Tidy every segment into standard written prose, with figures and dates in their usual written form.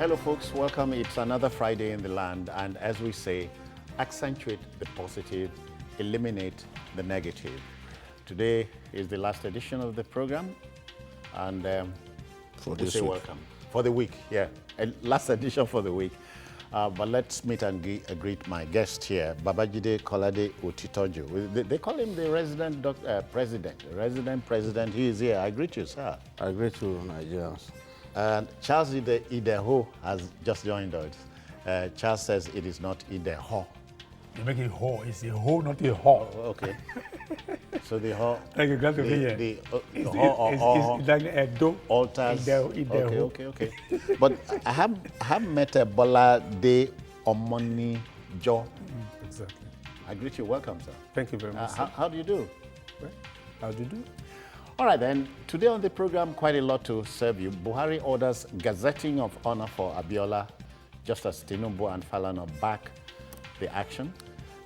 Hello folks, welcome. It's another Friday in the land, and as we say, accentuate the positive, eliminate the negative. Today is the last edition of the program, and For we this say week. welcome. For the week, yeah. Last edition for the week. But let's meet and greet my guest here, Babajide Kolade Otitoju. They call him the resident president. The resident president, he is here. I greet you, sir. I greet you, Nigerians. And Charles Ideho has just joined us. Charles says it is not Ideho. You make it ho. It's a ho, not a ho. Okay. So the ho. Thank you, glad to be here. The It's ho or it's like a do. altars. Ideho. Okay. But I have met a Bola de Omoni Jo. Exactly. I greet you. Welcome, sir. Thank you very much. How do you do? Well, how do you do? All right, then. Today on the program, quite a lot to serve you. Buhari orders gazetting of honor for Abiola, just as Tinubu and Falana back the action.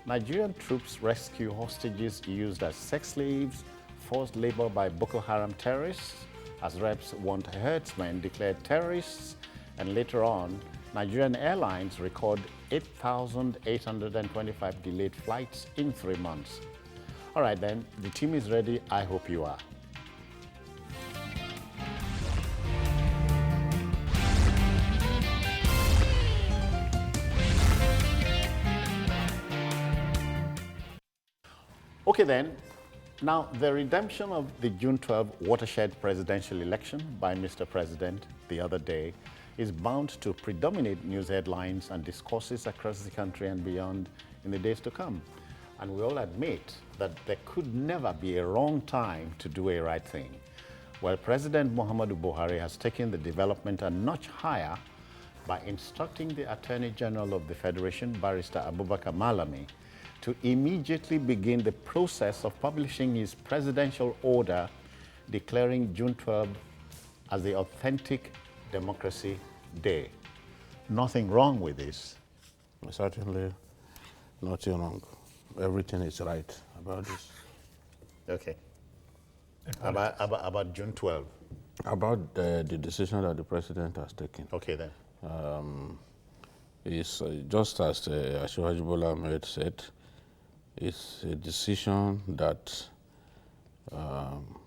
Nigerian troops rescue hostages used as sex slaves, forced labor by Boko Haram terrorists, as reps want herdsmen declared terrorists, and later on, Nigerian airlines record 8,825 delayed flights in 3 months. All right, then, the team is ready. I hope you are. Okay then, now the redemption of the June 12 watershed presidential election by Mr. President the other day is bound to predominate news headlines and discourses across the country and beyond in the days to come. And we all admit that there could never be a wrong time to do a right thing. Well, President Muhammadu Buhari has taken the development a notch higher by instructing the Attorney General of the Federation, Barrister Abubakar Malami, to immediately begin the process of publishing his presidential order declaring June 12 as the authentic democracy day. Nothing wrong with this. Certainly nothing wrong. Everything is right about this. Okay. About June 12. About the decision that the president has taken. Okay then. Is just as Ashwaj Bola Ahmed said, it's a decision that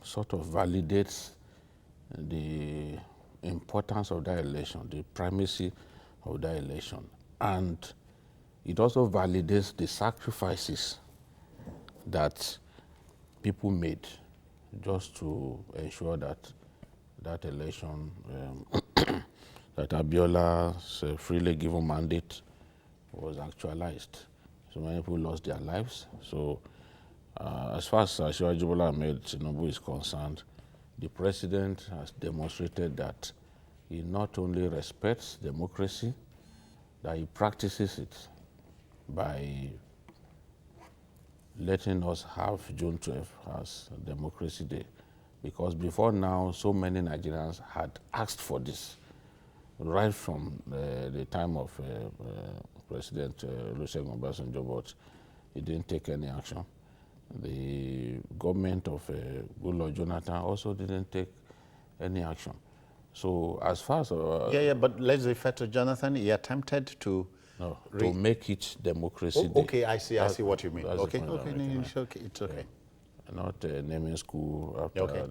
sort of validates the importance of that election, the primacy of that election. And it also validates the sacrifices that people made just to ensure that that election, that Abiola's freely given mandate was actualized. So many people lost their lives. So as far as Ashwaj Bola Ahmed Tinubu is concerned, the president has demonstrated that he not only respects democracy, that he practices it by letting us have June 12 as Democracy Day. Because before now, so many Nigerians had asked for this, right from the time of President Olusegun Obasanjo, but he didn't take any action. The government of Goodluck Jonathan also didn't take any action. So as far as... but let's refer to Jonathan. He attempted to... No, to make it Democracy Day. Okay, I see what you mean. Okay, it's okay. Not naming school after Okay.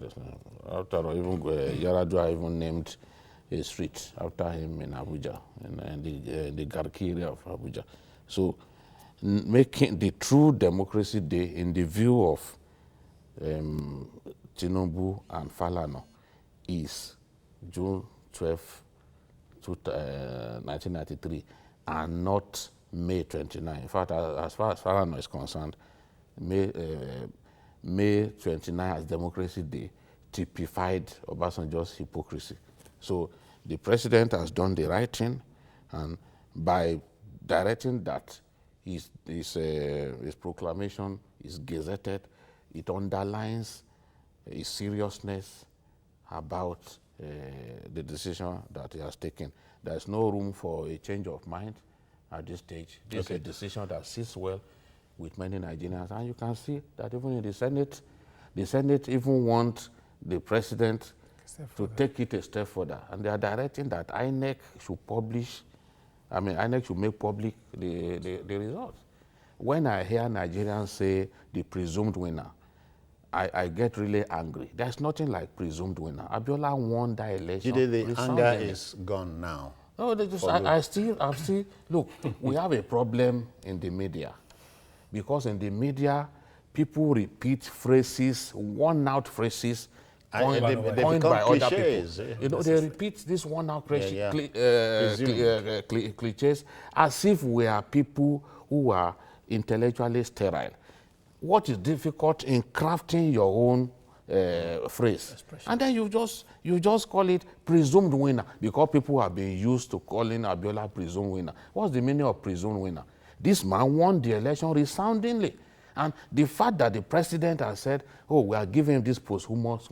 After even Yaradua even named a street after him in Abuja, in the Garki area of Abuja. So making the true Democracy Day in the view of Tinubu and Falana is June 12, 1993, and not May 29. In fact, as far as Falana is concerned, May 29 as Democracy Day typified Obasanjo's hypocrisy. So the president has done the right thing, and by directing that his proclamation is gazetted, it underlines his seriousness about the decision that he has taken. There's no room for a change of mind at this stage. This is a decision that sits well with many Nigerians, and you can see that even in the Senate even want the president to take it a step further. And they are directing that INEC should publish, INEC should make public the results. When I hear Nigerians say the presumed winner, I get really angry. There's nothing like presumed winner. Abiola won that election. The anger is gone now. No, I'm still, look, we have a problem in the media. Because in the media, people repeat phrases, worn-out phrases, coined by other people. You know, they repeat this worn-out cliches as if we are people who are intellectually sterile. What is difficult in crafting your own phrase? Expression. And then you just call it presumed winner because people have been used to calling Abiola presumed winner. What's the meaning of presumed winner? This man won the election resoundingly. And the fact that the president has said, oh, we are giving him this posthumous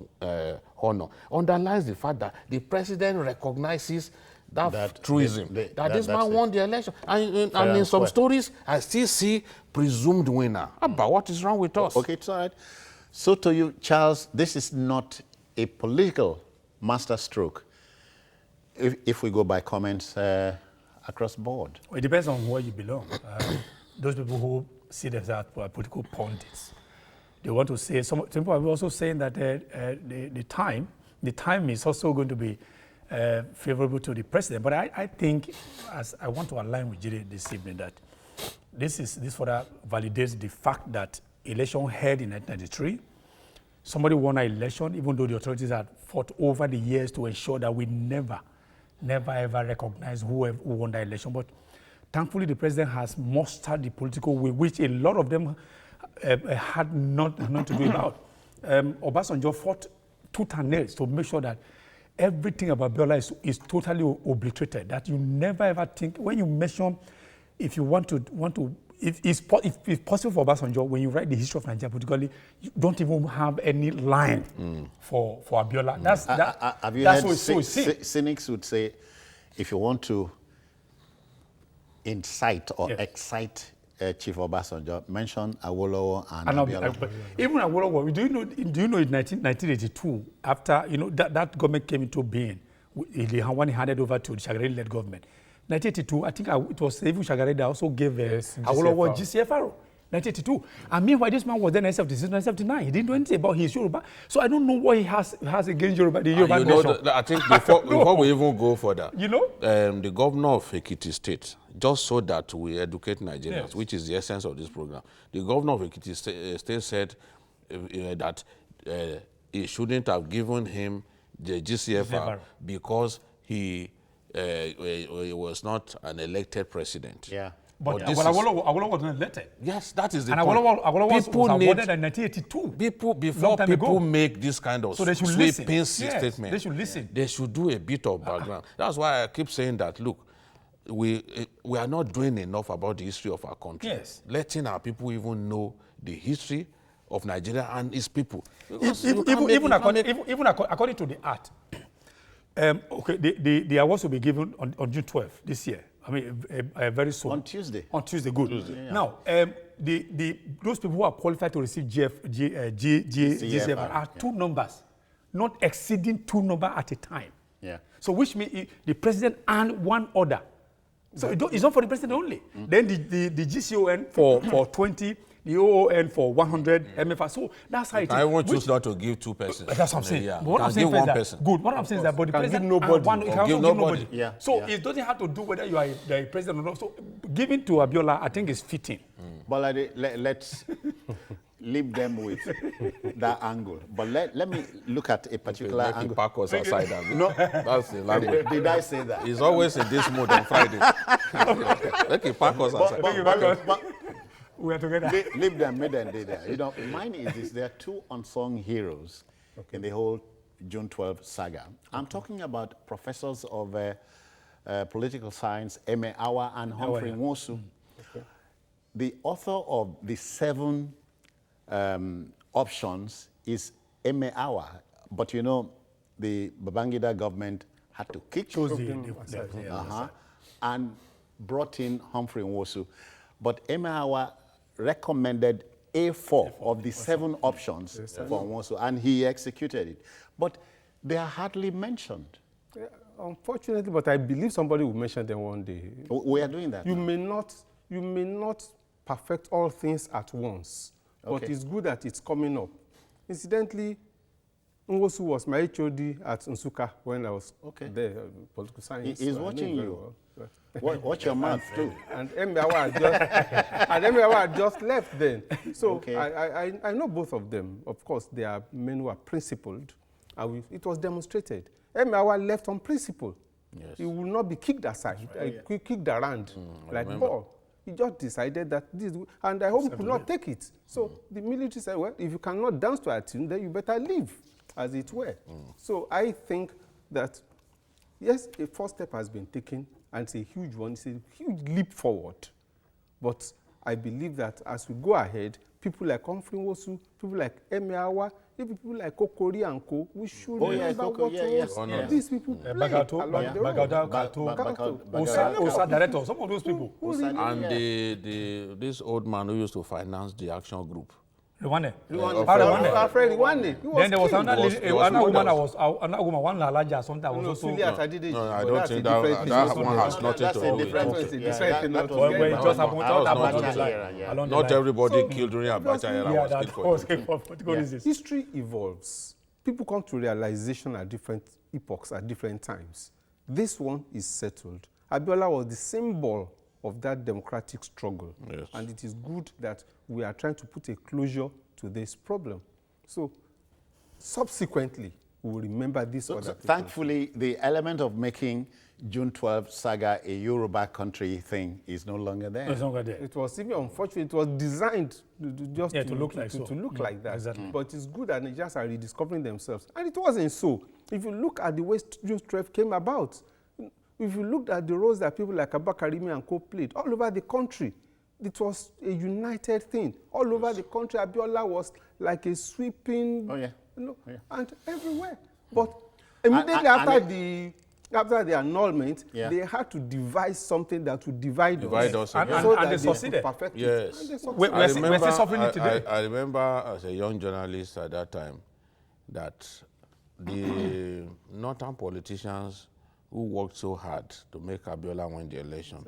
honor, underlines the fact that the president recognizes that truism, that this man won the election. And in some stories, I still see presumed winner. But what is wrong with us? Okay, it's all right. So to you, Charles, this is not a political masterstroke, if we go by comments across board. Well, it depends on where you belong. Those people who see themselves as political pundits, they want to say, some people are also saying that the time is also going to be favorable to the president. But I think, as I want to align with Jide this evening, that this further validates the fact that election held in 1993, somebody won an election, even though the authorities had fought over the years to ensure that we never ever recognize who won the election. But thankfully, the president has mustered the political will, which a lot of them had not to do about. Obasanjo fought tooth and nail to make sure that everything about Abiola is totally obliterated, that you never ever think, when you mention, if you want to, if it's possible for Obasanjo, when you write the history of Nigeria particularly, you don't even have any line for Abiola. That's what cynics would say, if you want to incite or excite Chief Obasanjo, mention Awolowo and Abiola. Even Awolowo, do you know in 1982, after that government came into being, when he handed over to the Shagari-led government, 1982, I think it was even Shagari that also gave Awolowo GCFR. 1982. And meanwhile, this man was then in 1979. He didn't know anything about his Yoruba. So I don't know what he has against Yoruba. The Yoruba nation. I think before we even go further, the governor of Ekiti State, just so that we educate Nigerians, which is the essence of this program, the governor of Ekiti State said that he shouldn't have given him the GCFR because he was not an elected president. Yeah. But Awolowo was not elected. Yes, that is the point. And Awolowo was awarded in 1982. Before people make this kind of sweeping statement, they should listen. They should do a bit of background. That's why I keep saying that, look, we are not doing enough about the history of our country. Yes. Letting our people even know the history of Nigeria and its people. Even according to the act, the awards will be given on June 12th this year. I mean, very soon. On Tuesday. On Tuesday, good. Tuesday, yeah. Now, those people who are qualified to receive GCFR are two numbers, not exceeding two numbers at a time. Yeah. So which means the president and one order. So it's not for the president only. Then the GCON for 20, the OON for 100 MFR. So that's how it is. I won't choose not to give two persons. That's what I'm saying. Yeah. But what I'm saying is that, good. What I'm saying is that, but the president give nobody. Give nobody. Yeah. So it doesn't have to do whether you are a president or not. So giving to Abiola, I think, is fitting. But let's leave them with that angle. But let me look at a particular angle. Park us outside. No, that's the language. Did I say that? He's always in this mood on Friday. Let him park us outside. But we are together. Leave them, made them there. Mine is there are two unsung heroes in the whole June 12 saga. I'm talking about professors of political science, Eme Awa and Humphrey Nwosu. Okay. The author of the 7 options is Eme Awa, but the Babangida government had to kick and brought in Humphrey Nwosu. But Eme Awa recommended A4 of the 7 options for Nwosu, and he executed it. But they are hardly mentioned. Yeah, unfortunately, but I believe somebody will mention them one day. We are doing that You now. may not perfect all things at once, but Okay. it's good that it's coming up. Incidentally, Nwosu was my HOD at Nsukka when I was there, political science. He's so I know watching very you. well. Watch your mouth too. And Emiawa had just left then. So Okay. I know both of them. Of course, there are men who are principled, and it was demonstrated. Emiawa left on principle. Yes. He will not be kicked aside, kicked around like ball. He just decided that this, and I hope he could not take it. So the military said, well, if you cannot dance to a tune, then you better leave, as it were. So I think that, yes, a first step has been taken, and it's a huge one. It's a huge leap forward. But I believe that as we go ahead, people like Humphrey Nwosu, people like Emiawa, even people like Kokori and Co, we should remember what these people play along the road. Osa director, some of those people. And this old man who used to finance the action group. Rwanda. Alfred Rwanda. Then there was another woman that was one Lalaja, something that was also. No, I don't think that one has nothing to do with it. Not everybody killed during Abacha era was killed for it. History evolves. People come to realization at different epochs, at different times. This one is settled. Abiola was the symbol of that democratic struggle. Yes. And it is good that we are trying to put a closure to this problem. So, subsequently, we will remember this. So thankfully, the element of making June 12 saga a Yoruba country thing is no longer there. It's no longer there. It was even unfortunate. It was designed to look like that. Exactly. But it's good that Nigerians are rediscovering themselves. And it wasn't so. If you look at the way June 12 came about, if you looked at the roles that people like Abakarimi and Co played all over the country, it was a united thing. All over the country, Abiola was like a sweeping, and everywhere. But immediately after the annulment, they had to devise something that would divide us. And they succeeded. Yes. We're still suffering it today. I remember as a young journalist at that time that the northern politicians who worked so hard to make Abiola win the election,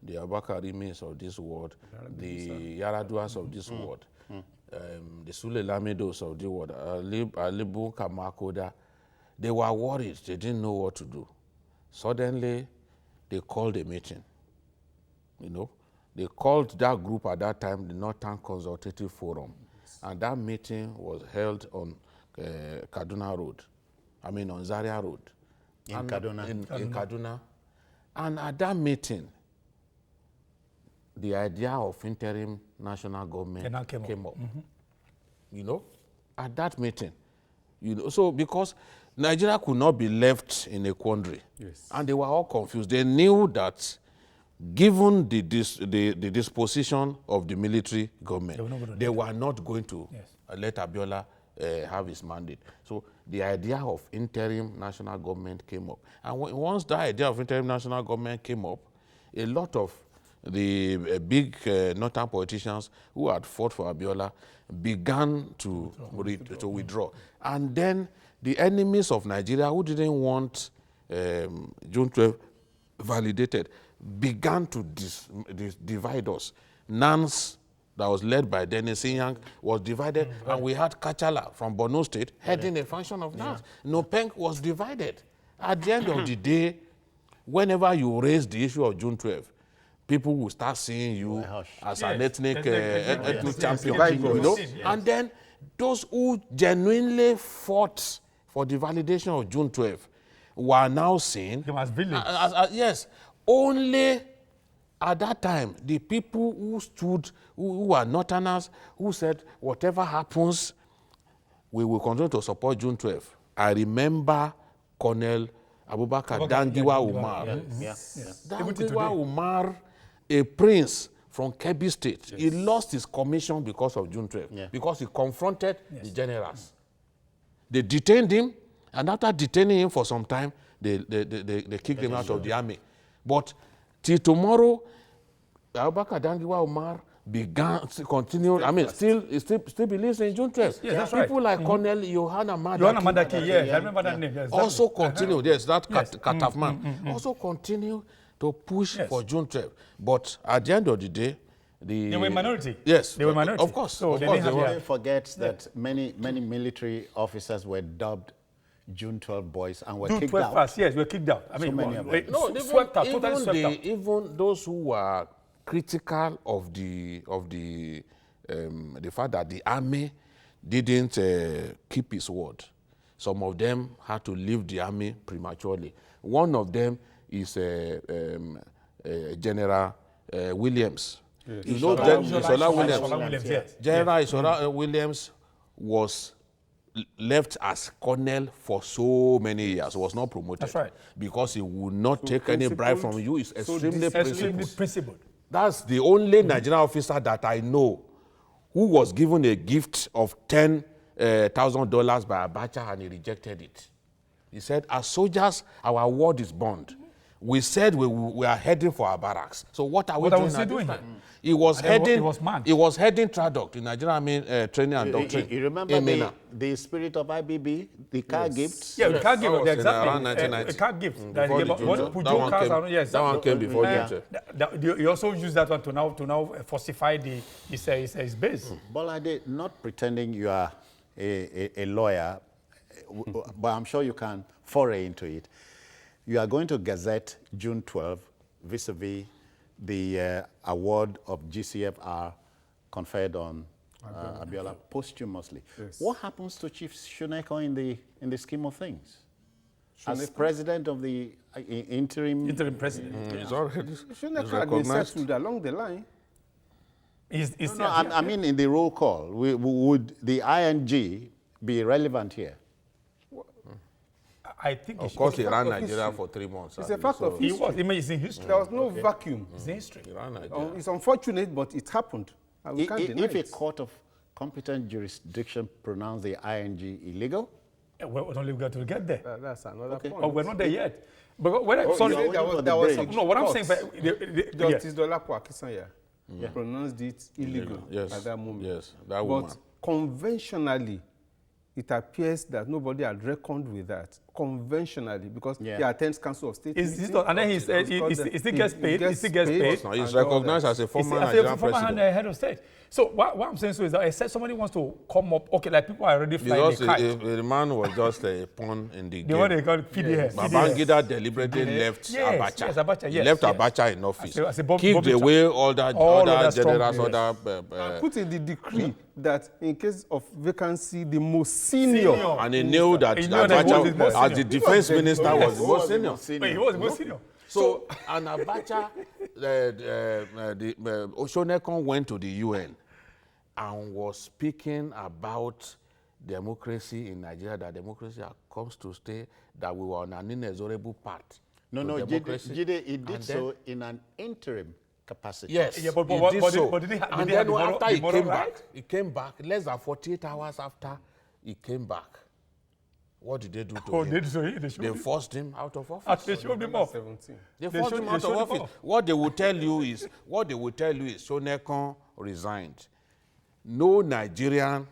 the Abakarimis of this world, the Yaraduas of this world, the Sule Lamidos of the world, Alibu Kamakoda, they were worried. They didn't know what to do. Suddenly, they called a meeting. They called that group at that time the Northern Consultative Forum. And that meeting was held on Kaduna Road. On Zaria Road. In Kaduna. And at that meeting, the idea of interim national government came up. At that meeting. So because Nigeria could not be left in a quandary. Yes. And they were all confused. They knew that given the disposition of the military government, they were not going to let Abiola have his mandate. So the idea of interim national government came up. And once that idea of interim national government came up, a lot of the big northern politicians who had fought for Abiola began to withdraw. And then the enemies of Nigeria who didn't want June 12 validated began to divide us. NANS, that was led by Dennis Inyang, was divided, and we had Kachala from Borno State heading a function of NANS. Nopeng was divided. At the end of the day, whenever you raise the issue of June 12, people will start seeing you as an ethnic champion. And then those who genuinely fought for the validation of June 12 were now seen as villains. Yes, only at that time, the people who stood, who were Northerners, who said, whatever happens, we will continue to support June 12. I remember Colonel Abubakar Dangiwa Umar. Dangiwa Umar, a prince from Kebbi State. He lost his commission because of June 12, because he confronted the generals. They detained him, and after detaining him for some time, they kicked him out of the army. But till tomorrow, Abubakar Dangiwa Umar began to continue. I mean, still believes in June 12th. Yes, that's right. People like Colonel Johanna Madaki. Johanna Madaki, yes, I remember that name. Yes, Also continue. Yes, that Yes. Katafman. Also continue to push for June 12th. But at the end of the day, they were minority. Yes, they were minority. Of course. So of they course didn't they have were. their- Forget that many military officers were dubbed June 12 boys and were June kicked 12 out. fast, yes, we're kicked out. I mean, many of them. No, swept out, totally swept out. even those who were critical of the fact that the army didn't keep its word. Some of them had to leave the army prematurely. One of them is General Williams. Yes. You know, Isola Williams. Yes. General Isola Williams was left as colonel for so many years, was not promoted. That's right. Because he would not take any bribe from you. He's extremely Extremely principled. principled. That's the only Nigerian officer that I know who was given a gift of $10,000 by Abacha and he rejected it. He said, as soldiers, our word is bond. We said we are heading for our barracks. So what are we doing at this time? He was heading. He was heading Tradoc, the Nigerian Army Training and Doctrine. You remember the spirit of IBB, the car gifts? Yeah, the car gift, was exactly. around 1990. A car gift. Before the June 12. That one came before June 12. You also use that one to now falsify his base. Bolade, not pretending you are a lawyer, but I'm sure you can foray into it. You are going to Gazette June 12 vis-a-vis the award of GCFR conferred on Abiola posthumously. Yes. What happens to Chief Shuneko in the scheme of things? As president of the interim president. He's already Shouldn't have been settled along the line. No, I mean in the roll call. Would the ING be relevant here? I think Of course, he ran Nigeria for 3 months. It's a fact of he history. was. It's in history. There was no vacuum. It's in history. He ran Nigeria. It's unfortunate, but it happened. And we can't deny If a it. court of competent jurisdiction pronounced the ING illegal, We're only going to get there. That's another point. But we're not there yet. But when you sorry, are waiting for the there was break. no, what I'm saying, courts. Justice yes. Dolapo Akisanya pronounced it illegal Yes. at that moment. Yes, that woman. But conventionally, it appears that nobody had reckoned with that. Conventionally, because he attends Council of State. Is this not, and then he still gets paid. He still gets paid. No, he's recognized as a former As a Nigerian former president. head of state. So what I'm saying is that I said somebody wants to come up. Okay, like people are already flying Because the kite. the man was just a pawn in the The one they game. call PDS. Babangida deliberately left Yes, Abacha. yes, Abacha, He yes, left yes. Abacha in office. As a Bob- Kicked Bobby away all that all of other that strong generals, players. other Put in the decree that in case of vacancy, the most senior. and he knew that He knew that he was the Abacha, most as the senior. defense minister, was the most senior. Wait, he was the most senior. So, and Abacha, Oshonekon went to the UN and was speaking about democracy in Nigeria, that democracy comes to stay, that we were on an inexorable path. No, to no, democracy. Jide, he did And so in an interim capacity. Yes, Yeah, but he did did he so. have And the then moral- after the he moral came right? back, less than 48 hours after he came back. What did they do to Oh, him? they showed They him. forced him out of office. They showed him off. 17. They They forced showed- him they out of showed him office. off. What they will tell you is Shonekon resigned. No Nigerian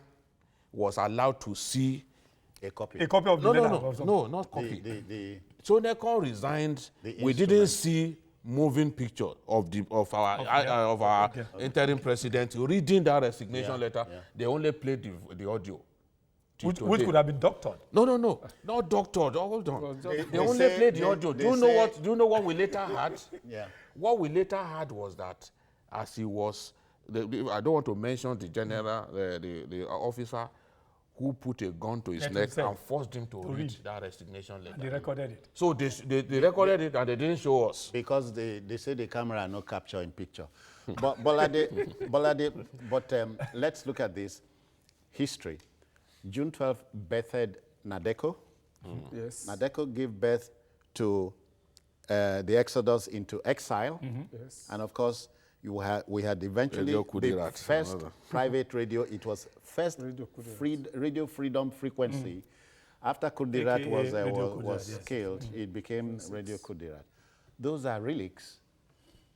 was allowed to see. A copy. A copy of the letter. or something. No, not copy. The Shonekon resigned. The We didn't instrument. see moving picture of our interim president reading that resignation letter. They only played the audio. till Which today. could have been doctored. No, not doctored. Hold on. They They only say- played the audio. they Do say- you know what we later had? Yeah. What we later had was that as he was, I don't want to mention the general, the officer who put a gun to his Let neck himself and forced him to read read. that resignation letter. They recorded it. So they recorded it and they didn't show us. Because they say the camera no capture in picture. But Bolade, let's look at this history. June 12th birthed Nadeko. Yes. Nadeko gave birth to the exodus into exile. Yes. And of course, we had eventually Radio the Kudirat, first another. private radio. It was first Radio Kudirat. radio freedom frequency. After Kudirat AKA was Radio Kudirat, yes. killed, it became Radio Kudirat. Those are relics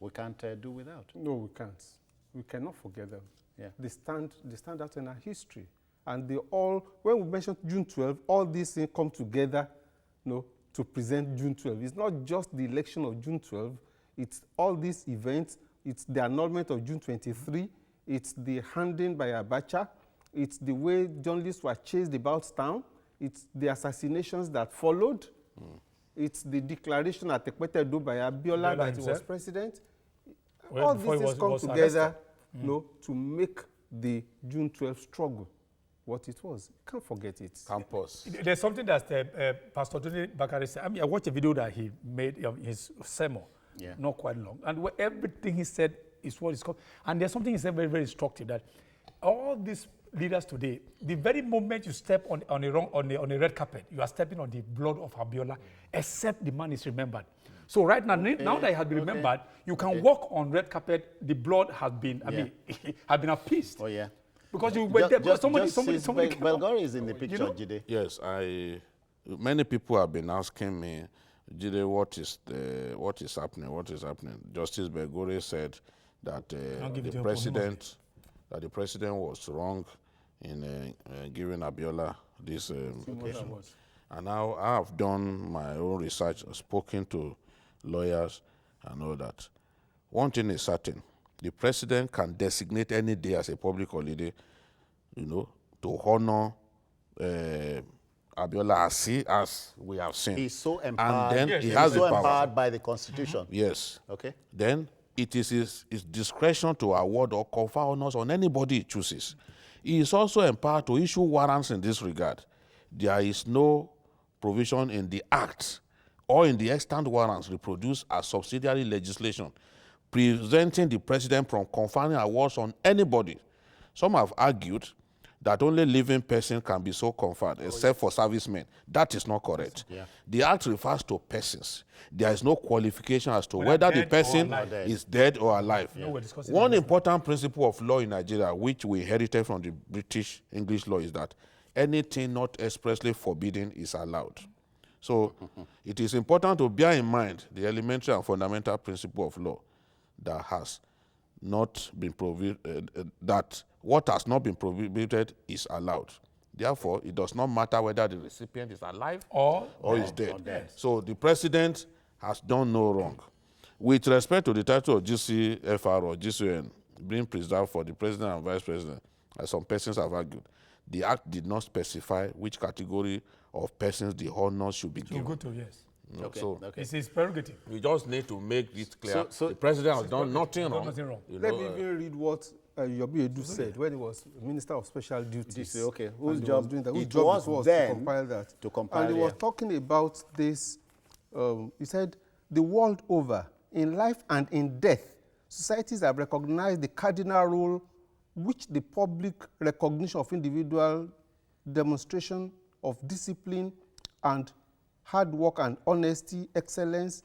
we can't do without. No, we can't. We cannot forget them. Yeah. They stand out in our history. And they all, when we mention June 12, all these things come together, to present June 12. It's not just the election of June 12, it's all these events, it's the annulment of June 23, it's the handing by Abacha, it's the way journalists were chased about town, it's the assassinations that followed, it's the declaration at Tekpetedo by Abiola that he was president. Well, all these things come together to make the June 12 struggle what it was. You can't forget it. Campus. There's something that Pastor Tony Bakari said. I mean, I watched a video that he made of his sermon, not quite long, and everything he said is what is called. And there's something he said very, very instructive, that all these leaders today, the very moment you step on a red carpet, you are stepping on the blood of Abiola, except the man is remembered. So right now, now that he has been remembered, you can walk on red carpet. The blood has been, I mean, has been appeased. Oh yeah. Because you were there. Somebody. Belgore is in the picture, Jide. Yes, many people have been asking me, Jide, what is happening? What is happening? Justice Belgore said that the president was wrong in giving Abiola this. And now I have done my own research, spoken to lawyers and all that. One thing is certain: the president can designate any day as a public holiday, to honor Abiola as we have seen. He's so empowered. And then he has the power. Empowered by the Constitution. Yes. Okay. Then it is his discretion to award or confer honors on anybody he chooses. He is also empowered to issue warrants in this regard. There is no provision in the Act or in the extant warrants reproduced as subsidiary legislation preventing the president from conferring awards on anybody. Some have argued that only living person can be so conferred, except for servicemen. That is not correct. Yeah. The Act refers to persons. There is no qualification as to whether the person is dead or alive. Yeah. One important principle of law in Nigeria, which we inherited from the British English law, is that anything not expressly forbidden is allowed. So it is important to bear in mind the elementary and fundamental principle of law that has not been that what has not been prohibited is allowed. Therefore, it does not matter whether the recipient is alive or is dead. So the president has done no wrong. With respect to the title of GCFR or GCN being preserved for the president and vice president, as some persons have argued, the Act did not specify which category of persons the honors should be given. Good to, yes. So it's his prerogative. We just need to make it clear. So the president has done nothing wrong. Let me even read what Yobi Edu said when he was Minister of Special Duties. Okay, whose job was doing that? Whose job was to compile that? And he was talking about this. He said, the world over, in life and in death, societies have recognized the cardinal role which the public recognition of individual demonstration of discipline and hard work and honesty, excellence,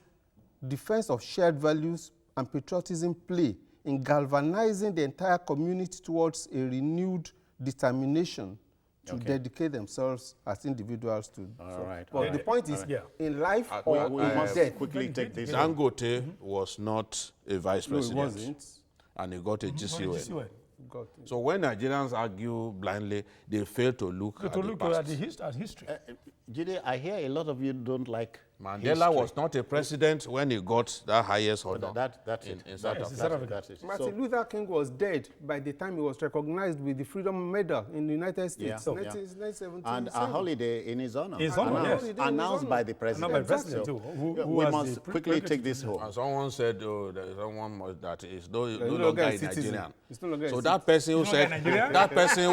defense of shared values and patriotism play in galvanizing the entire community towards a renewed determination to dedicate themselves as individuals to. But the point is, in life or in must death. quickly take this. Dangote was not a vice president. No, he wasn't. And he got a GCON. God. So when Nigerians argue blindly, they fail to look at the past. At history. Jide, I hear a lot of you don't like Mandela was not a president when he got that highest honor. That's it. In South Africa. Martin Luther King was dead by the time he was recognized with the Freedom Medal in the United States. 1917. And a holiday in his honor. Announced by the president. By the president too. We must quickly take this home. And someone said, that is no longer a Nigerian. So that person who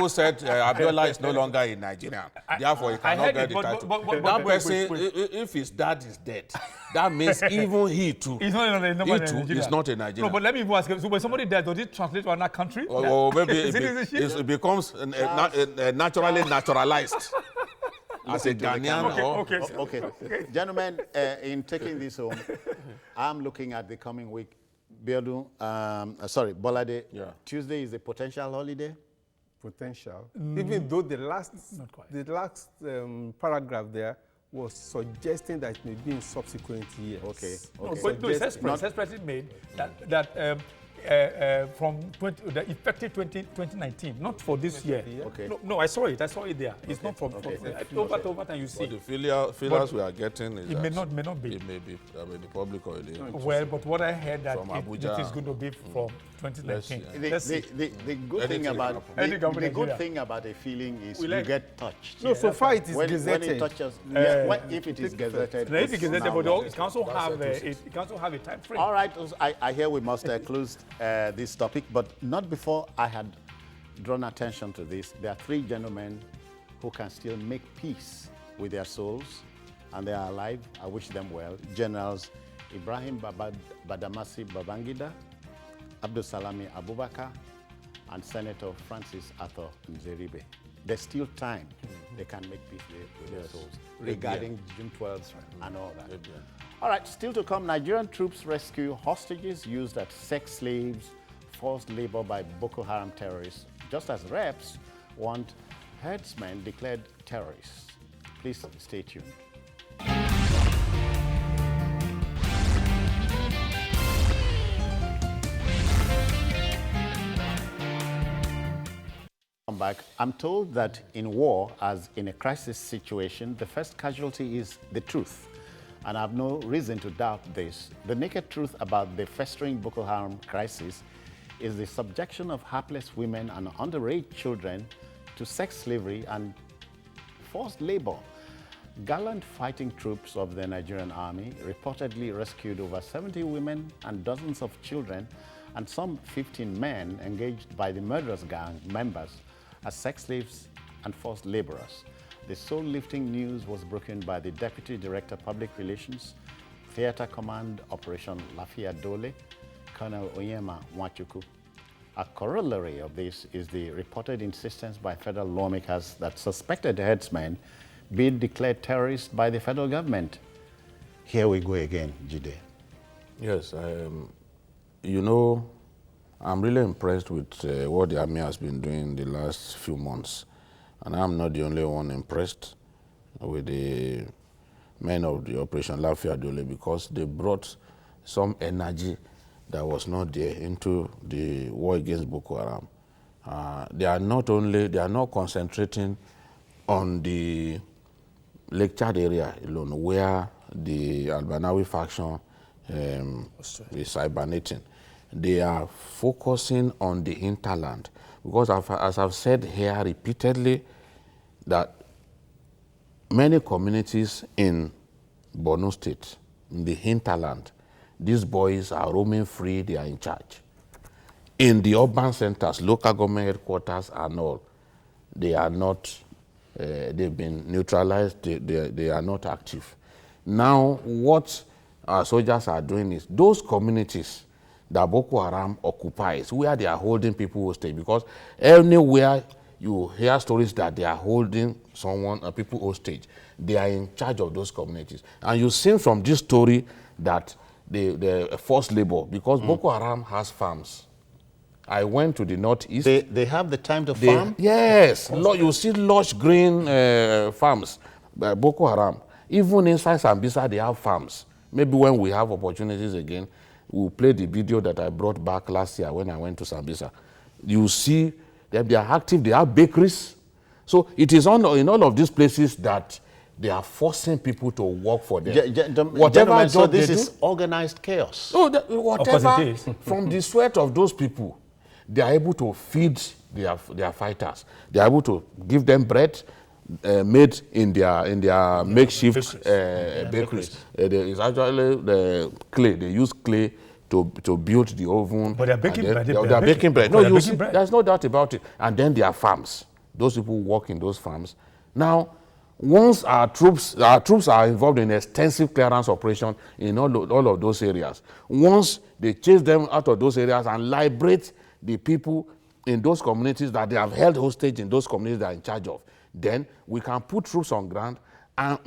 said Abiola is no longer a Nigerian. Therefore, he cannot get the title. That person, if his dad is dead, that means even he too. He's not is not a Nigerian. No, but let me ask you, so when somebody dies, does it translate to another country? Or maybe it becomes naturally naturalized. As a Ghanaian. Okay. Gentlemen, in taking this home, I'm looking at the coming week. Bolade, Tuesday is a potential holiday? Potential. Even though the last paragraph there was suggesting that it may be in subsequent years. Okay. No, but it's expressly made that from the effective 2019, not for this year. Okay. No, I saw it there. It's not from over time you see. But the fillers we are getting is it may not be. It may be the public holiday. Well, but what I heard that From it Abuja, is going to be from 2019. Let's see. The good thing about the good thing about a feeling is you get touched. No, so far it is when gazetted. it touches, if it is gazetted. If it is gazetted, but now it can also have a time frame. All right, I hear we must close this topic, but not before I had drawn attention to this. There are three gentlemen who can still make peace with their souls, and they are alive. I wish them well. Generals Ibrahim Badamasi Babangida, Abdul Salami Abubakar, and Senator Francis Arthur Nzeribe. There's still time. They can make peace with their souls regarding June 12th and all that. All right, still to come, Nigerian troops rescue hostages used as sex slaves, forced labor by Boko Haram terrorists, just as reps want herdsmen declared terrorists. Please stay tuned. Back. I'm told that in war, as in a crisis situation, the first casualty is the truth. And I have no reason to doubt this. The naked truth about the festering Boko Haram crisis is the subjection of hapless women and underage children to sex slavery and forced labor. Gallant fighting troops of the Nigerian army reportedly rescued over 70 women and dozens of children and some 15 men engaged by the murderous gang members as sex slaves and forced laborers. The soul-lifting news was broken by the Deputy Director Public Relations, Theater Command Operation Lafia Dole, Colonel Onyema Nwachukwu. A corollary of this is the reported insistence by federal lawmakers that suspected herdsmen be declared terrorists by the federal government. Here we go again, Jide. Yes, you know, I'm really impressed with what the army has been doing the last few months. And I'm not the only one impressed with the men of the Operation Lafia Dole because they brought some energy that was not there into the war against Boko Haram. They are not concentrating on the Lake Chad area alone, where the Albanawi faction is hibernating. They are focusing on the hinterland because, as I've said here repeatedly, that many communities in Borno State, in the hinterland, these boys are roaming free, they are in charge. In the urban centers, local government headquarters and all, they are not, they've been neutralized, they are not active. Now, what our soldiers are doing is, those communities that Boko Haram occupies, where they are holding people hostage, because anywhere you hear stories that they are holding people hostage, they are in charge of those communities. And you've seen from this story that the forced labor, because Boko Haram has farms. I went to the northeast. They have the time to farm? Yes, you see lush green farms by Boko Haram. Even inside Sambisa, they have farms. Maybe when we have opportunities again, we'll play the video that I brought back last year when I went to Sambisa. You see that they are active, they have bakeries. So it is in all of these places that they are forcing people to work for them. Whatever so this is organized chaos. So whatever, from the sweat of those people, they are able to feed their fighters. They are able to give them bread made in their makeshift bakeries. It's actually the clay. They use clay to build the oven. But they're baking bread. They're baking bread. No, you see, there's no doubt about it. And then there are farms. Those people work in those farms. Now, once our troops are involved in extensive clearance operation in all of those areas, once they chase them out of those areas and liberate the people in those communities that they have held hostage in those communities they are in charge of, then we can put troops on ground and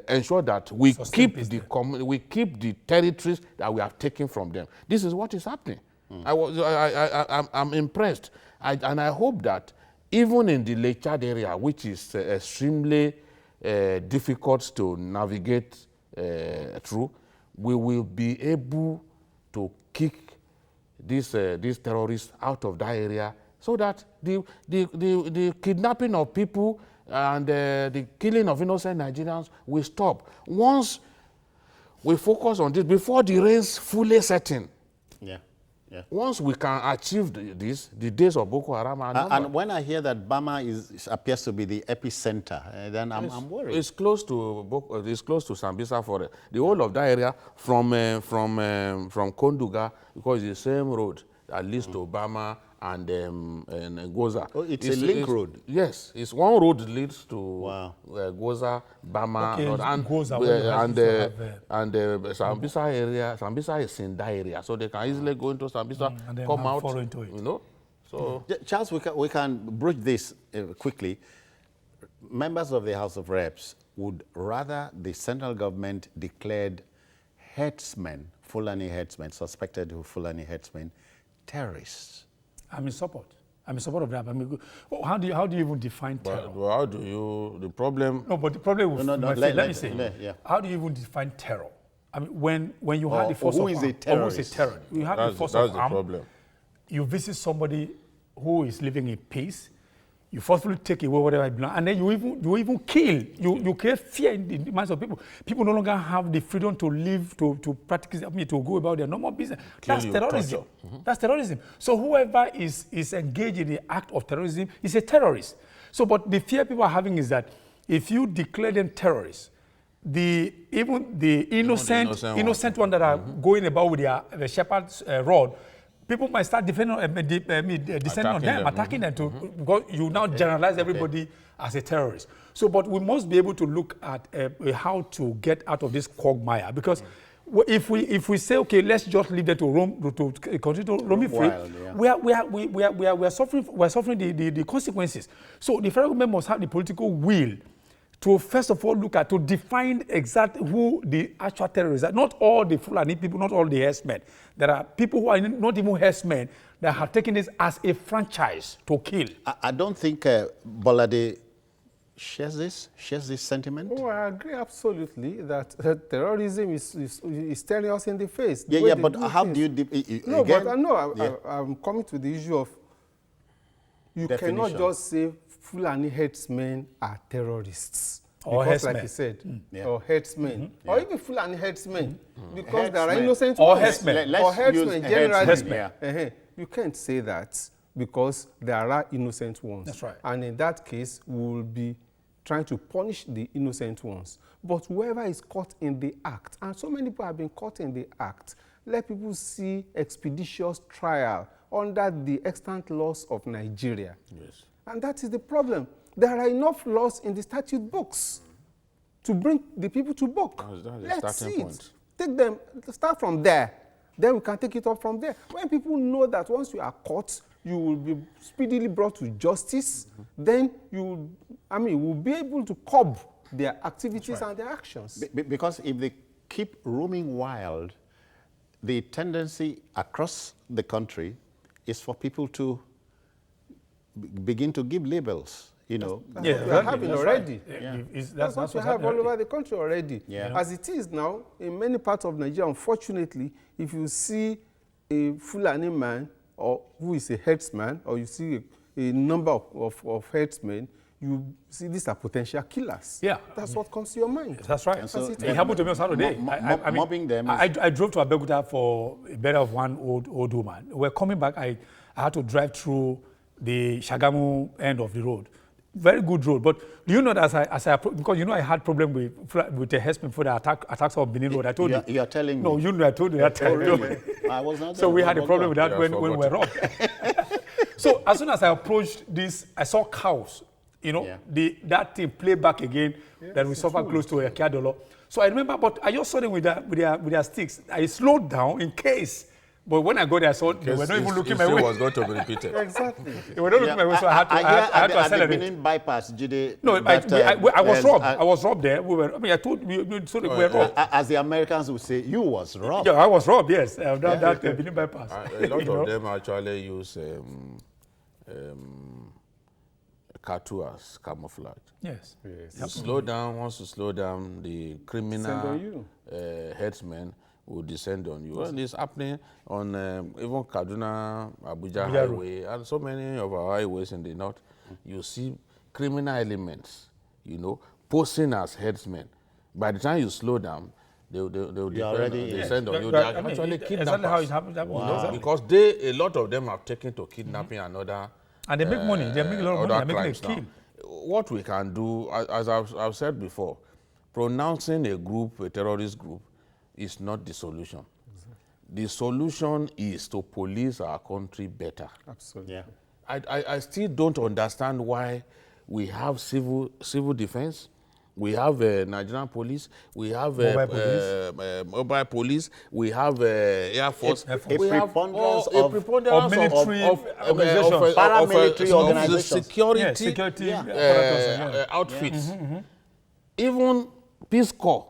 ensure that we keep the territories that we have taken from them. This is what is happening. I'm impressed, and I hope that even in the Lake Chad area, which is extremely difficult to navigate through, we will be able to kick these terrorists out of that area, so that the kidnapping of people and the killing of innocent Nigerians will stop. Once we focus on this, before the rains fully set in, once we can achieve this, the days of Boko Haram are numbered. And when I hear that Bama appears to be the epicenter, then I'm worried. It's close to Sambisa Forest. The whole of that area from Konduga, because it's the same road that leads to Bama and Goza. Oh, it's a link road. Yes, it's one road leads to Goza, Bama, and Sambisa area. Sambisa is in that area, so they can easily go into Sambisa, and then come out, fall into it. you know. So, Charles, we can broach this quickly. Members of the House of Reps would rather the central government declared herdsmen, Fulani herdsmen, suspected Fulani herdsmen, terrorists. I'm in support. I'm in support of that. I mean, how do you even define terror? well, how do you, the problem? No, but the problem with let me say, how do you even define terror? I mean, when you have the force of arm, who is a terrorist? You have the force of arm. Problem. You visit somebody who is living in peace. You forcefully take away whatever belongs, and then you even kill. You create fear in the minds of people. People no longer have the freedom to live, to practice, to go about their normal business. That's terrorism. That's terrorism. So whoever is engaged in the act of terrorism is a terrorist. So, but the fear people are having is that if you declare them terrorists, even the innocent one that are going about with the shepherd's rod, people might start descending on them, attacking them, because you now generalize everybody as a terrorist. So, but we must be able to look at how to get out of this quagmire, because if we say, okay, let's just leave them to roam, to continue to roam free, we are suffering the consequences. So the federal government must have the political will to first of all look at, to define exactly who the actual terrorists are. Not all the Fulani people, not all the herdsmen. There are people who are not even herdsmen that have taken this as a franchise to kill. I don't think Bolade shares this sentiment. Oh, I agree absolutely that terrorism is staring us in the face. But how do you... I'm coming to the issue of you cannot just say Fulani herdsmen are terrorists. Or because, herdsmen. like you said, or herdsmen, or even Fulani herdsmen, because there are innocent or ones. herdsmen. Or herdsmen generally. Herdsmen. You can't say that because there are innocent ones. That's right. And in that case, we will be trying to punish the innocent ones. But whoever is caught in the act, and so many people have been caught in the act, let people see expeditious trial under the extant laws of Nigeria. Yes. And that is the problem. There are enough laws in the statute books to bring the people to book. Let's see it. Take them, start from there. Then we can take it up from there. When people know that once you are caught, you will be speedily brought to justice, then you will be able to curb their activities and their actions. Because if they keep roaming wild, the tendency across the country is for people to begin to give labels, you know. That's what we are having already. That's what we have all over the country already. Yeah. As it is now, in many parts of Nigeria, unfortunately, if you see a Fulani man or who is a herdsman, or you see a number of herdsmen, you see these are potential killers. Yeah. That's what comes to your mind. That's right. So it happened to me on Saturday. Mobbing them. I drove to Abeokuta for a burial of one old woman. We're coming back. I had to drive through the Shagamu end of the road. Very good road. But do you know that as I because you know I had problem with the herdsmen for the attacks on Benin Road. I told you. You are telling me. No, you know I told you that time. Really? I was not there. So we had a problem with that when we were robbed. So as soon as I approached this, I saw cows. You know, that thing play back again, that we suffer close to Akiadolo. So I remember, but I just saw them with their sticks. I slowed down in case. But when I got there, I saw they were not even looking my way. It was going to be repeated. Exactly. They were not looking my way, so I had to accelerate. At the Benin bypass, Jide. No, I was robbed. I was robbed there. I told you, so we were robbed. As the Americans would say, you was robbed. Yeah, I was robbed. Yes, that Benin bypass. A lot of them actually use cattle as camouflage. Yes. Once you slow down, the criminal herdsmen will descend on you. And it's happening on even Kaduna, Abuja Abuja Highway, and so many of our highways in the north. You see criminal elements, you know, posing as headsmen. By the time you slow down, they'll descend on you. They are actually kidnappers. Exactly how it happens. You know, Exactly. because a lot of them have taken to kidnapping and other. And they make money. They make a lot of money. They're making a kill. What we can do, as I've said before, pronouncing a group, a terrorist group, is not the solution. Exactly. The solution is to police our country better. Absolutely. Yeah. I still don't understand why we have civil defense, we have Nigerian police, we have mobile police, we have Air Force, we have a preponderance military of paramilitary organizations, security outfits, Mm-hmm. even Peace Corps.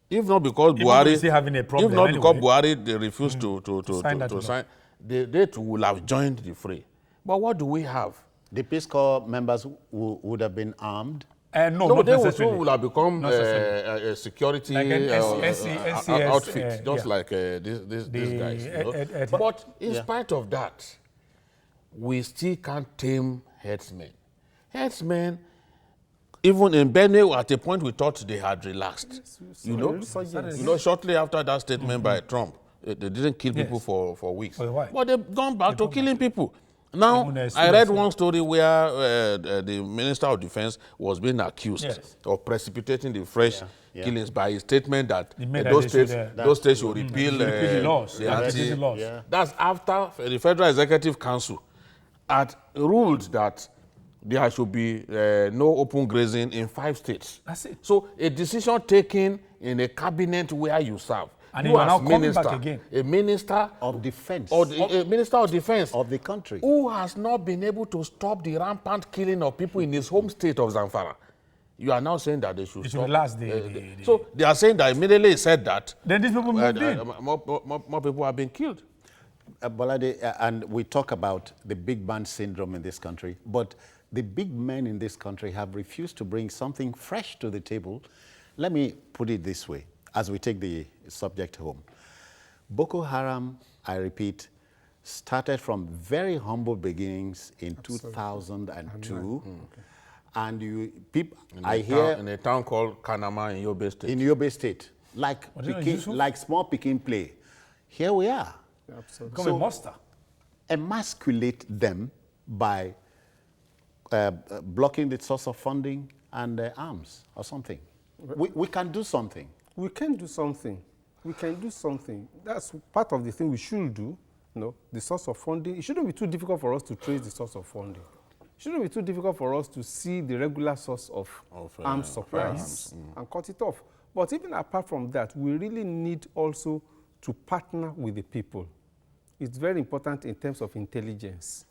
If not because Buhari, they refused to sign, they too will have joined the fray. But what do we have? The Peace Corps members would have been armed. No, they also will have become a security like outfit, just like these guys. You know? But in spite of that, we still can't tame headsmen. Headsmen, even in Benue, at a point we thought they had relaxed. You know, shortly after that statement by Trump, they didn't kill people for weeks. But they've gone back to killing people. Now, I read one story where the Minister of Defense was being accused of precipitating the fresh killings by his statement that those states should repeal the laws. That's after the Federal Executive Council had ruled that there should be no open grazing in 5 states. That's it. So a decision taken in a cabinet where you serve. And you are now coming back again. A minister of defense. A minister of defense of the country. Who has not been able to stop the rampant killing of people in his home state of Zamfara. You are now saying that they should stop. Relax so they are saying that immediately he said that. Then these people moved in. More people have been killed. Bolade, and we talk about the big man syndrome in this country, but the big men in this country have refused to bring something fresh to the table. Let me put it this way, as we take the subject home. Boko Haram, I repeat, started from very humble beginnings in 2002. And I hear in a town called Kanama in Yobe State. In Yobe State, like small picking play. Here we are. Absolutely. So, a monster. Emasculate them by blocking the source of funding and arms or something. We can do something. We can do something. We can do something. That's part of the thing we should do. You know, the source of funding. It shouldn't be too difficult for us to trace the source of funding. It shouldn't be too difficult for us to see the regular source of arms supplies and cut it off. But even apart from that, we really need also to partner with the people. It's very important in terms of intelligence.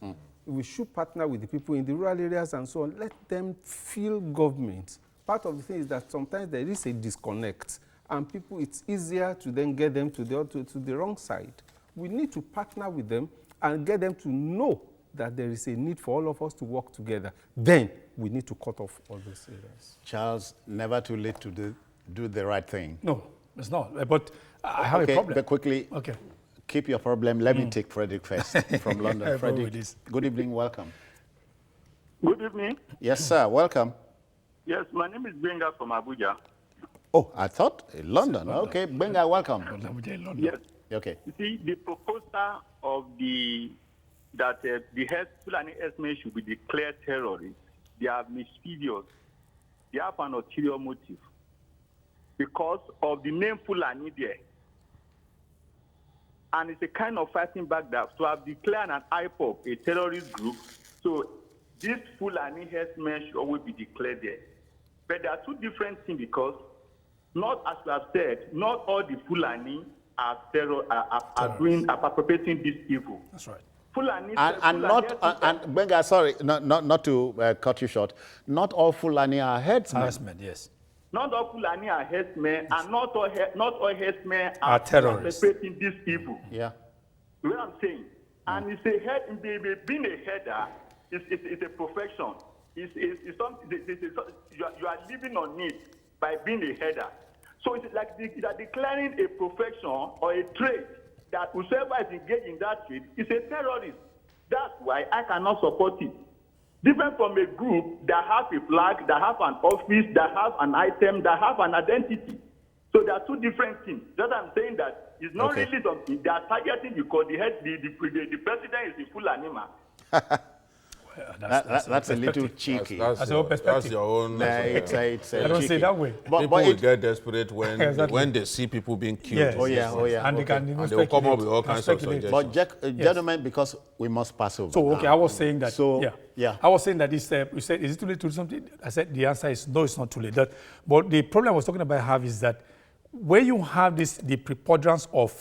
We should partner with the people in the rural areas and so on. Let them feel government. Part of the thing is that sometimes there is a disconnect, and people, it's easier to then get them to the wrong side. We need to partner with them and get them to know that there is a need for all of us to work together. Then we need to cut off all those areas. Charles, never too late to do the right thing. No, it's not. But I have a problem. But quickly, keep your problem. Let me take Frederick first from London. Frederick, good evening, welcome. Good evening. Yes, sir, welcome. Yes, my name is Benga from Abuja. Oh, I thought London. Okay, Benga, welcome. Yes. Okay. You see, the proposal of the Fulani herdsmen should be declared terrorists, they are mischievous. They have an ulterior motive because of the name Fulani there. And it's a kind of fighting back that. So I've declared an IPOP, a terrorist group. So this Fulani herdsmen should always be declared there. But there are two different things because, not as you have said, not all the Fulani are perpetrating this evil. That's right. Fulani and Benga, sorry, not to cut you short. Not all Fulani are headsmen. Yes. Not all Fulani are headsmen, and not all headsmen are terrorists perpetrating this evil. Yeah. You know what I'm saying? And it's a head. Being a header is a profession. It's something you are living on it by being a header. So it's like they are declaring a profession or a trade that whoever is engaged in that trade is a terrorist. That's why I cannot support it. Different from a group that have a flag, that have an office, that have an item, that have an identity. So there are two different things. That I'm saying that it's not really something they are targeting because the president is a full animal. That's a little cheeky. That's your perspective. That's your own. It's I don't say it that way. People will get desperate when Exactly. when they see people being killed. Yes. Oh yeah. And they can even And they will come up speculate with all and kinds of speculate. suggestions. But gentlemen, because we must pass over. So, okay, now. I was saying that. So, yeah. I was saying that this, you said, is it too late to do something? I said the answer is no, it's not too late. But the problem I was talking about is that when you have the preponderance of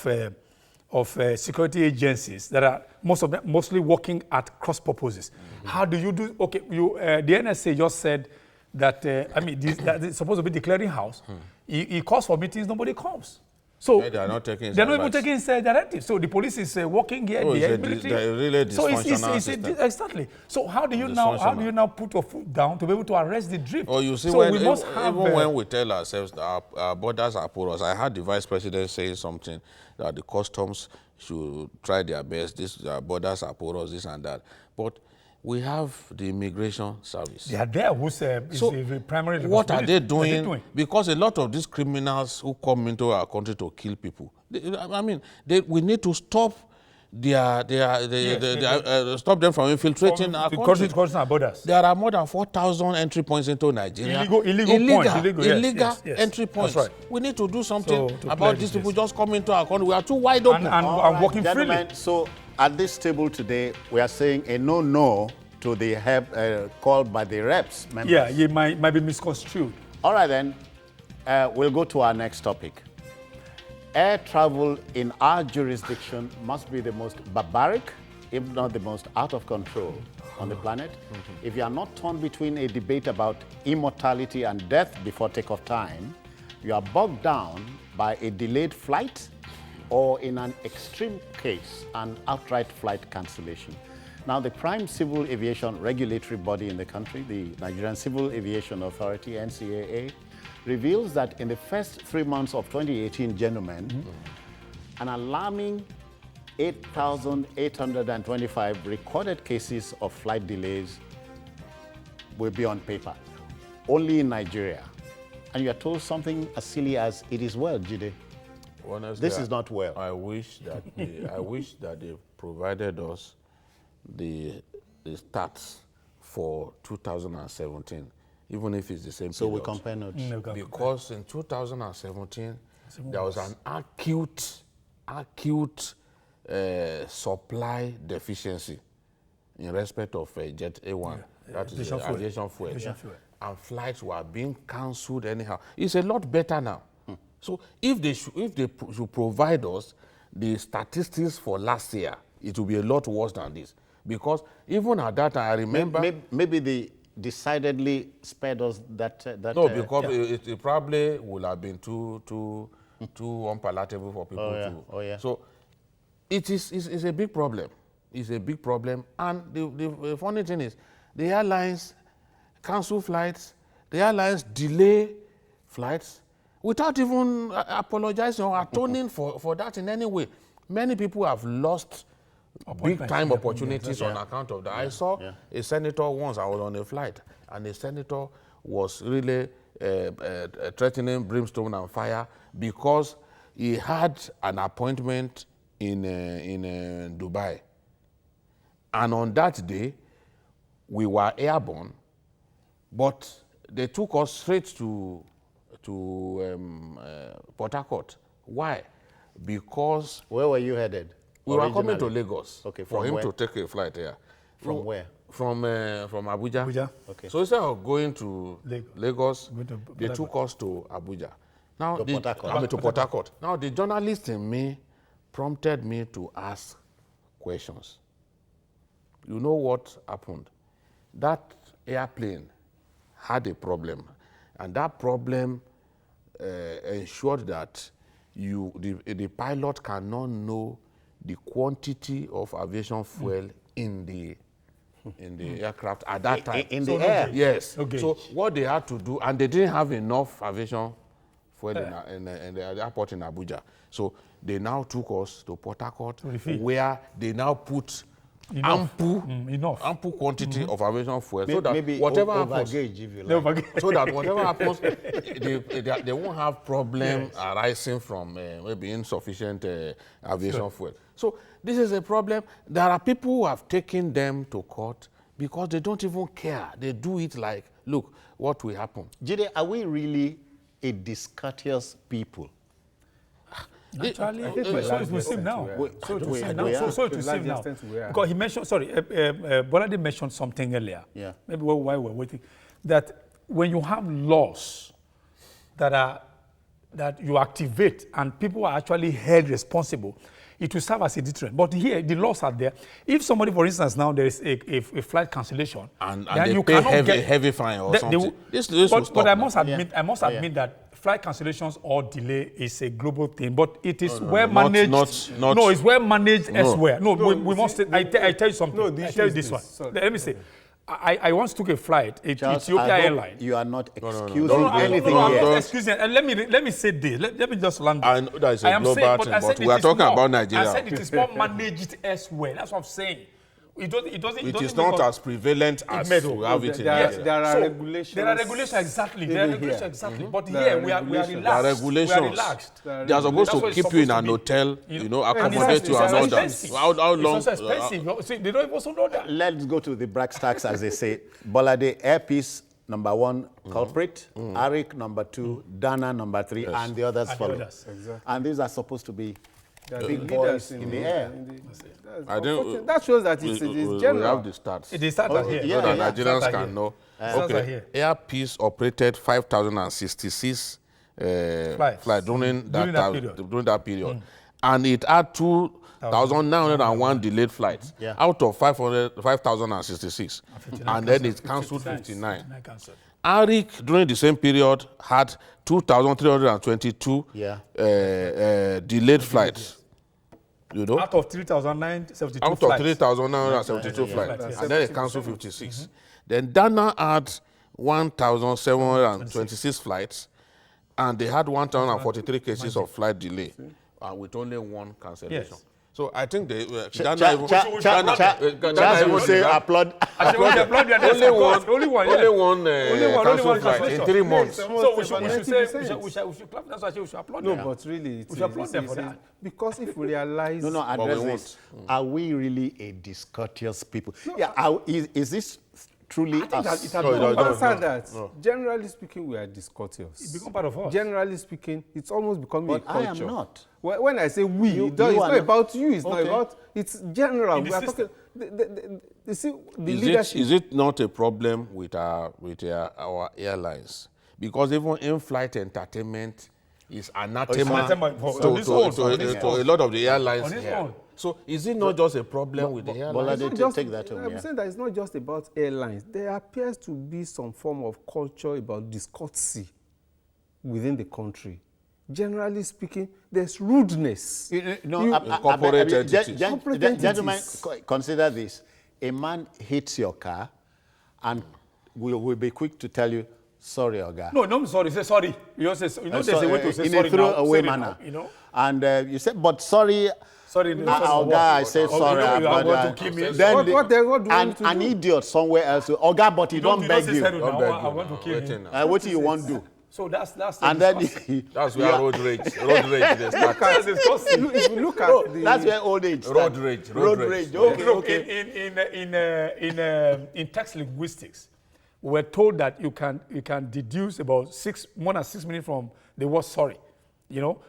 security agencies that are mostly working at cross purposes, how do you do? Okay, the NSA just said that that it's supposed to be declaring house. He calls for meetings, nobody comes. So they are not taking. They're not even taking directives. So the police is working here. The military. They're really dysfunctional system. Exactly. So how do you now put your foot down to be able to arrest the drift? Oh, you see, so we must have, when we tell ourselves that our borders are porous, I heard the vice president saying something that the customs should try their best. Our borders are porous, this and that. But we have the immigration service. They are there. Who's the primary? What are they doing? Because a lot of these criminals who come into our country to kill people, we need to stop stop them from infiltrating our country. Crossing our borders. There are more than 4,000 entry points into Nigeria. Illegal entry points. That's right. We need to do something about these people just coming into our country. We are too wide open. And working freely. So at this table today, we are saying a no to the help called by the reps members. Yeah, it might be misconstrued. All right then, we'll go to our next topic. Air travel in our jurisdiction must be the most barbaric, if not the most out of control on the planet. If you are not torn between a debate about immortality and death before takeoff time, you are bogged down by a delayed flight or, in an extreme case, an outright flight cancellation. Now, the prime civil aviation regulatory body in the country, the Nigerian Civil Aviation Authority, NCAA, reveals that in the first 3 months of 2018, gentlemen, an alarming 8,825 recorded cases of flight delays will be on paper, only in Nigeria. And you are told something as silly as, it is well, Jide. Honestly, This is not well. I wish that they provided us the stats for 2017, even if it's the same So we period. compare notes. Because in 2017, there was an acute supply deficiency in respect of Jet A1, that is aviation fuel. And flights were being cancelled anyhow. It's a lot better now. So if they should provide us the statistics for last year, it will be a lot worse than this. Because even at that time, I remember... Maybe they decidedly spared us that... No, because it probably would have been too unpalatable for people to... So it's a big problem. It's a big problem. And the funny thing is, the airlines cancel flights, the airlines delay flights without even apologizing or atoning for that in any way. Many people have lost big-time opportunities on account of that. I saw a senator once. I was on a flight, and the senator was really threatening brimstone and fire because he had an appointment in Dubai. And on that day, we were airborne, but they took us straight to Port Harcourt. Why? Because... Where were you headed? We were coming to Lagos for him where? to take a flight here. From where? From Abuja. Abuja. Okay. So instead of going to Lagos, they Port took us to Abuja. Now, To Port Harcourt. to Port Harcourt. Now, the journalist in me prompted me to ask questions. You know what happened? That airplane had a problem, and that problem ensured that the pilot cannot know the quantity of aviation fuel in the aircraft at that time. In the air? Yes. Okay. So what they had to do, and they didn't have enough aviation fuel in the airport in Abuja. So they now took us to Port Harcourt, refill. where they now put ample quantity of aviation fuel, so that maybe whatever happens, overgauge, if you like. so that whatever happens, they won't have problem arising from maybe insufficient aviation fuel. So this is a problem. There are people who have taken them to court because they don't even care. They do it like, look, what will happen? Jide, are we really a discourteous people? Actually, so it will seem now. So it will seem now. Because he mentioned, Bolade mentioned something earlier. Yeah. Maybe while we're waiting, that when you have laws that you activate and people are actually held responsible, it will serve as a deterrent. But here, the laws are there. If somebody, for instance, now there is a flight cancellation, and then they you pay cannot heavy fine or something. But I must admit that flight cancellations or delay is a global thing, but it is well managed. No, it's well managed elsewhere. We must. I tell you something. I tell you this one. Let me say. I once took a flight, Ethiopia Airlines. You are not excusing anything I'm here. not excusing. And let me say this. Let me just land. I know that is a global thing, but we are talking about Nigeria. I said it is more managed elsewhere. That's what I'm saying. It is not as prevalent as we have it in Nigeria. There are regulations. There are regulations, exactly. There are regulations, exactly. But here we are relaxed. There are regulations. We are relaxed. They are supposed to keep you in an hotel, accommodate you and all that. How long? It's also expensive. See, they don't even know that. Let's go to the brass tacks, as they say. Bolade, Airpeace, number 1 culprit, Arik, number 2, Dana, number 3, and the others follow. Exactly. And these are supposed to be big leaders boys in the air. That shows that it's general. We have the stats. It is started here. So that Nigerians can know. Okay, Airpeace operated 5,066 flights during that period. And it had 2,901 delayed flights out of 5,066. And then it cancelled 59. Arik, during the same period, had 2,322 delayed flights. Out of 3,972 flights. Out of 3,972 flights. And then it cancelled 56. Then Dana had 1,726 flights, and they had 1,043 cases of flight delay, with only 1 cancellation. Yes. So I think they Dana will say applaud. Only one flight in 3 months. So we should clap. That's why we should applaud them. No, but really, we should applaud them for that. Because if we realize, address this. Are we really a discourteous people? Is this truly us? Answer that. Generally speaking, we are discourteous. It becomes part of us. Generally speaking, it's almost becoming a culture. I am not. When I say we, it's not about you. It's not about. It's general. We are talking. Is it not a problem with our airlines? Because even in-flight entertainment is anathema to a lot of the airlines here. So is it not just a problem with the airlines? I'm saying that it's not just about airlines. There appears to be some form of culture about discourtesy within the country. Generally speaking, there's rudeness. Corporate entities. Gentlemen, consider this. A man hits your car and will be quick to tell you, sorry, Oga. No, I'm sorry. Say sorry. There's a way to say in sorry a throwaway manner. And you say, but sorry, Oga, I say sorry. Then an idiot somewhere else, Oga, but he don't beg you. I want to kill him. What do you want to do? So that's and then that's where road rage is if you look at that's where old age road rage. In text linguistics, we're told that you can deduce about more than 6 minutes from the word sorry.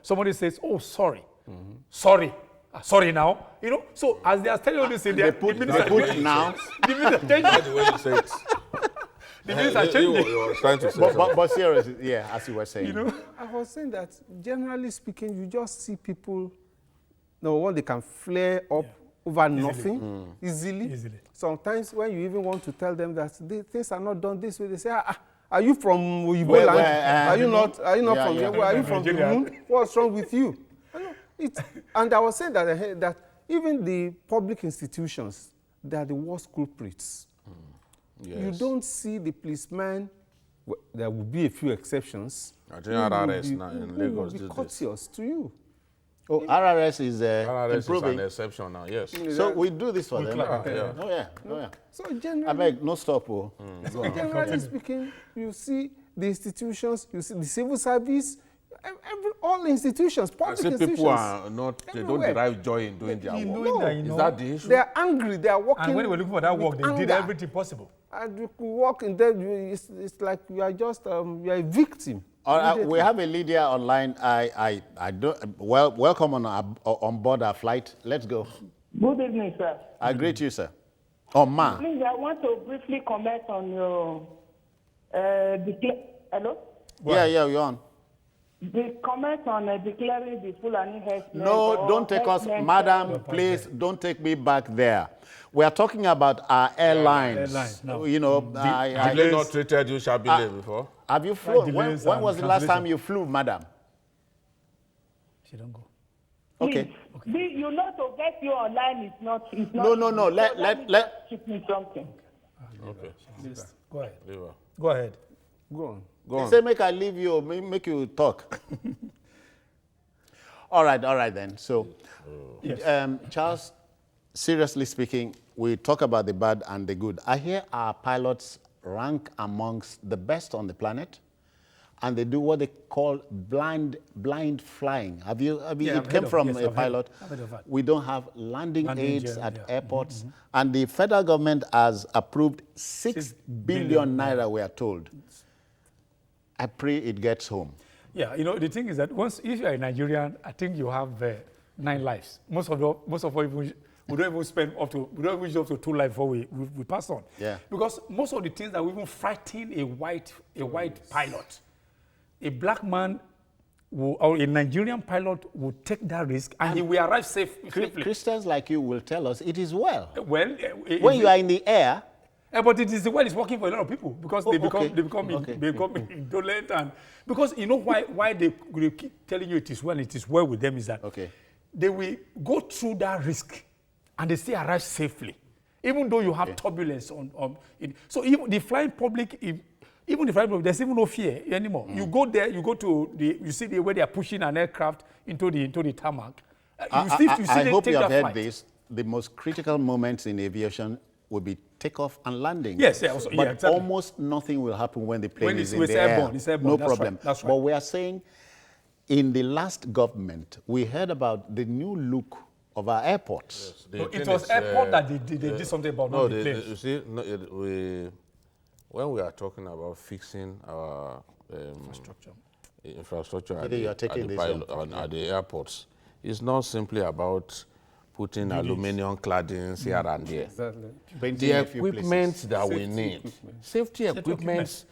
Somebody says, oh, sorry. Sorry. Sorry now. So as they are telling you this in they put now. The way you say it. The minutes are changing. You were trying to say but seriously, as you were saying. I was saying that generally speaking, you just see people, they can flare up over nothing easily. Sometimes when you even want to tell them that things are not done this way, they say, are you from Uyibo land? Are you not from here? Are you from the moon? What's wrong with you? And I was saying that even the public institutions, they are the worst culprits. Yes. You don't see the policeman there will be a few exceptions. I think RRS now in Lagos will be these days. courteous to you. Oh, RRS is RRS improving. is an exception now, yes. So we do this for them. clap. Yeah. Oh yeah, oh yeah. So I generally, beg, no stop. Oh. so generally speaking, you see the institutions, you see the civil service, all institutions, I public see institutions. people are not, they don't everywhere. derive joy in doing their You work. know that, Is that the issue? They are angry, they are working. And when they were looking for that work, with they did anger. everything possible. And you could walk in there, it's like you are just, you are a victim. All right, we have a Lydia online. I don't. Well, welcome on board our flight. Let's go. Good evening, sir. I greet you, sir. Oh, ma. Please, I want to briefly comment on your hello? Yeah, you're on. The comment on declaring the Fulani herdsmen. No, don't take us, madam. Please don't take me back there. We are talking about our airlines. Airlines, no. You know, Have they not treated you shabbily before? have you flown? delays When and was the last time cancellation. you flew, madam? She don't go. Okay. You know, to get you online is not. It's No, not no. easy. So Let- me just keep me something. Okay. Go ahead. Leave her. Go ahead. Go on. Go They on. say make I leave you, make you talk. all right then. So, Charles, seriously speaking, we talk about the bad and the good. I hear our pilots rank amongst the best on the planet, and they do what they call blind flying. Have you Yeah, it I've came heard from of- yes, a I've heard- pilot. I've heard of that. We don't have landing Landing aids gear, at yeah. airports, and the federal government has approved 6 billion naira, we are told. I pray it gets home. Yeah, you know, the thing is that if you are a Nigerian, I think you have 9 lives. Most of us we don't even spend up to, we don't even use up to 2 lives before we pass on. Yeah. Because most of the things that we even frighten a white pilot, a black man or a Nigerian pilot will take that risk and he will arrive safely. Christians like you will tell us it is well. Well, When you are in the air, but it is the way it's working for a lot of people because they okay. become indolent, and because you know why they keep telling you it is well with them is that they will go through that risk and they still arrive safely, even though you have turbulence on it. So even the flying public, there's even no fear anymore. You go there, you see the way they are pushing an aircraft into the tarmac. I hope you have heard this. The most critical moments in aviation will be takeoff and landing. Yes, but exactly. almost nothing will happen when the plane is in the airborne. air. It's airborne. No problem. That's right. But we are saying, in the last government, we heard about the new look of our airports. Yes, It was airport that they did something about, not the planes. you see, when we are talking about fixing our infrastructure at you are taking this at the airports, it's not simply about putting aluminium claddings here and there. Exactly. Painting The a few equipment places. that we need, safety equipment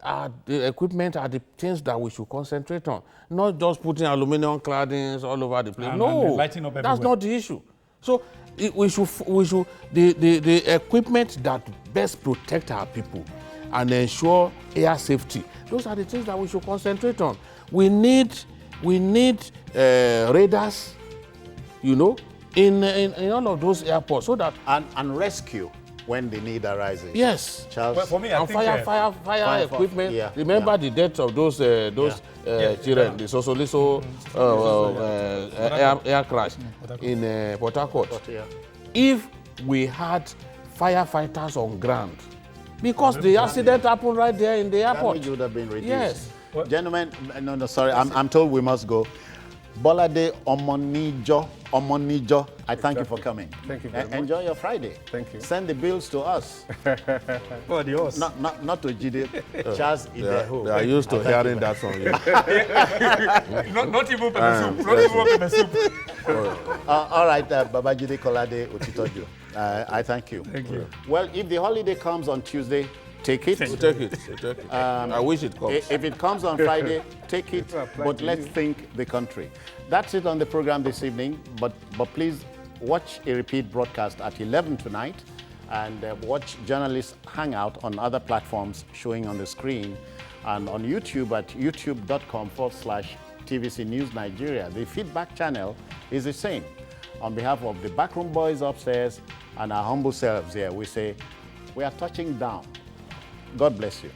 are the things that we should concentrate on. Not just putting aluminium claddings all over the place. And No, lighting up that's everywhere. not the issue. So we should the equipment that best protect our people and ensure air safety. Those are the things that we should concentrate on. We need radars, you know, in all of those airports, so that And rescue when the need arises. yes. Charles? Well, for me, I And think fire equipment. yeah, Remember the death of those children, the Sosoliso air crash in Port Harcourt. yeah. If we had firefighters on ground, because the accident happened right there in the airport. Damage would have been reduced. Yes. Gentlemen, no, sorry, I'm told we must go. Bolade Omonijo, I thank you for coming. Thank you very much. Enjoy your Friday. Thank you. Send the bills to us. for the horse. Not to Jide. Charles Ideho. They are used to hearing that from you. Not even pepper soup. Not even pepper soup. All right, Babajide Kolade Otitoju. I thank you. Thank you. Well, if the holiday comes on Tuesday, take it. We'll take it. I wish it comes. If it comes on Friday, take it, but let's think the country. That's it on the program this evening, but please watch a repeat broadcast at 11 tonight and watch Journalists Hangout on other platforms showing on the screen and on YouTube at youtube.com/TVC News Nigeria. The feedback channel is the same. On behalf of the backroom boys upstairs and our humble selves here, we say we are touching down. God bless you.